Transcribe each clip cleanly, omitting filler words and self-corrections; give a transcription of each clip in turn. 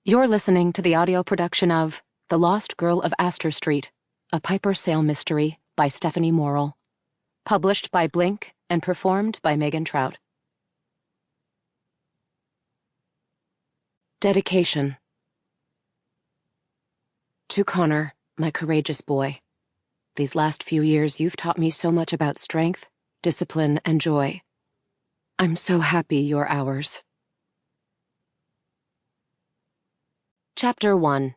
You're listening to the audio production of The Lost Girl of Astor Street, a Piper Sale mystery by Stephanie Morrill. Published by Blink and performed by Megan Trout. Dedication. To Connor, my courageous boy. These last few years you've taught me so much about strength, discipline, and joy. I'm so happy you're ours. Chapter 1.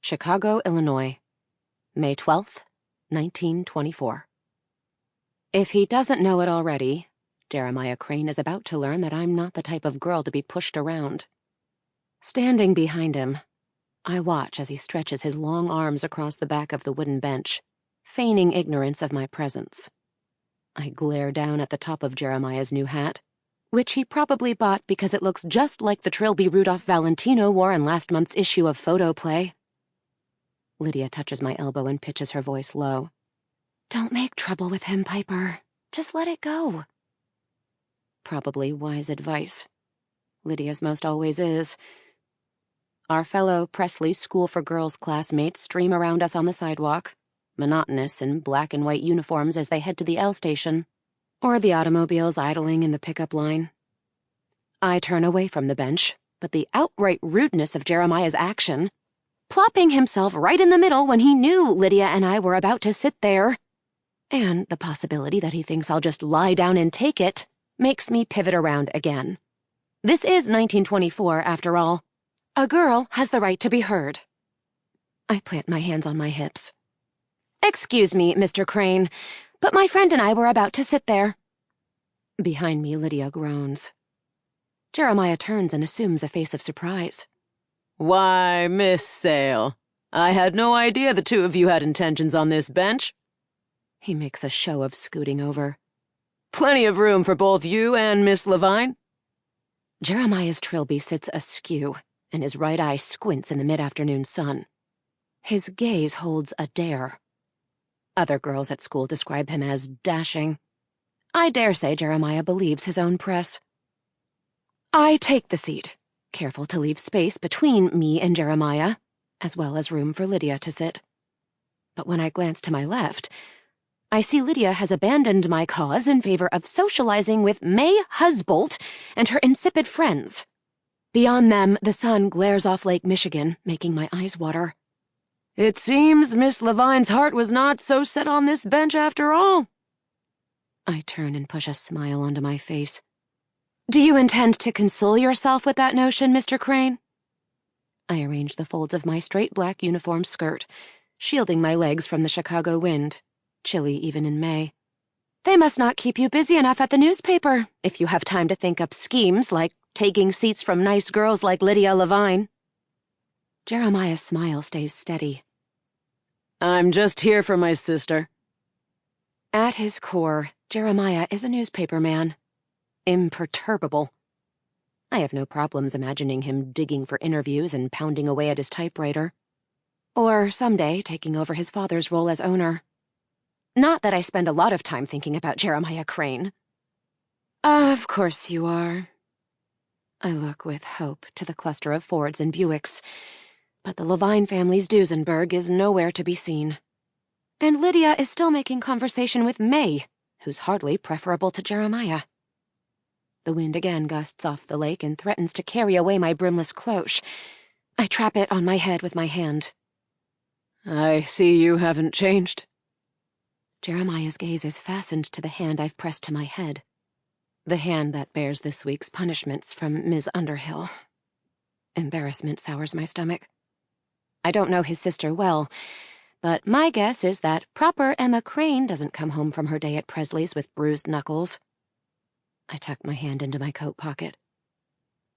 Chicago, Illinois, May 12th, 1924. If he doesn't know it already, Jeremiah Crane is about to learn that I'm not the type of girl to be pushed around. Standing behind him, I watch as he stretches his long arms across the back of the wooden bench, feigning ignorance of my presence. I glare down at the top of Jeremiah's new hat, which he probably bought because it looks just like the Trilby Rudolph Valentino wore in last month's issue of Photo Play. Lydia touches my elbow and pitches her voice low. Don't make trouble with him, Piper. Just let it go. Probably wise advice. Lydia's most always is. Our fellow Presley School for Girls classmates stream around us on the sidewalk, monotonous in black and white uniforms as they head to the L station, or the automobiles idling in the pickup line. I turn away from the bench, but the outright rudeness of Jeremiah's action, plopping himself right in the middle when he knew Lydia and I were about to sit there, and the possibility that he thinks I'll just lie down and take it, makes me pivot around again. This is 1924, after all. A girl has the right to be heard. I plant my hands on my hips. Excuse me, Mr. Crane, but my friend and I were about to sit there. Behind me, Lydia groans. Jeremiah turns and assumes a face of surprise. Why, Miss Sale, I had no idea the two of you had intentions on this bench. He makes a show of scooting over. Plenty of room for both you and Miss Levine. Jeremiah's Trilby sits askew, and his right eye squints in the mid-afternoon sun. His gaze holds a dare. Other girls at school describe him as dashing. I dare say Jeremiah believes his own press. I take the seat, careful to leave space between me and Jeremiah, as well as room for Lydia to sit. But when I glance to my left, I see Lydia has abandoned my cause in favor of socializing with May Husbolt and her insipid friends. Beyond them, the sun glares off Lake Michigan, making my eyes water. It seems Miss Levine's heart was not so set on this bench after all. I turn and push a smile onto my face. Do you intend to console yourself with that notion, Mr. Crane? I arrange the folds of my straight black uniform skirt, shielding my legs from the Chicago wind, chilly even in May. They must not keep you busy enough at the newspaper, if you have time to think up schemes like taking seats from nice girls like Lydia Levine. Jeremiah's smile stays steady. I'm just here for my sister. At his core, Jeremiah is a newspaper man. Imperturbable. I have no problems imagining him digging for interviews and pounding away at his typewriter. Or someday taking over his father's role as owner. Not that I spend a lot of time thinking about Jeremiah Crane. Of course you are. I look with hope to the cluster of Fords and Buicks, but the Levine family's Duesenberg is nowhere to be seen. And Lydia is still making conversation with May, who's hardly preferable to Jeremiah. The wind again gusts off the lake and threatens to carry away my brimless cloche. I trap it on my head with my hand. I see you haven't changed. Jeremiah's gaze is fastened to the hand I've pressed to my head. The hand that bears this week's punishments from Ms. Underhill. Embarrassment sours my stomach. I don't know his sister well, but my guess is that proper Emma Crane doesn't come home from her day at Presley's with bruised knuckles. I tuck my hand into my coat pocket.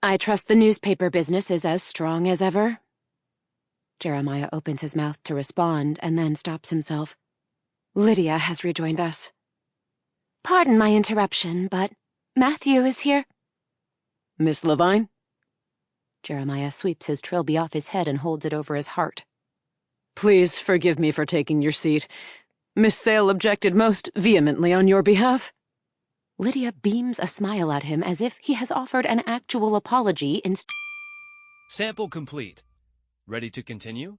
I trust the newspaper business is as strong as ever. Jeremiah opens his mouth to respond and then stops himself. Lydia has rejoined us. Pardon my interruption, but Matthew is here. Miss Levine? Jeremiah sweeps his trilby off his head and holds it over his heart. Please forgive me for taking your seat. Miss Sale objected most vehemently on your behalf. Lydia beams a smile at him as if he has offered an actual apology instead. Sample complete. Ready to continue?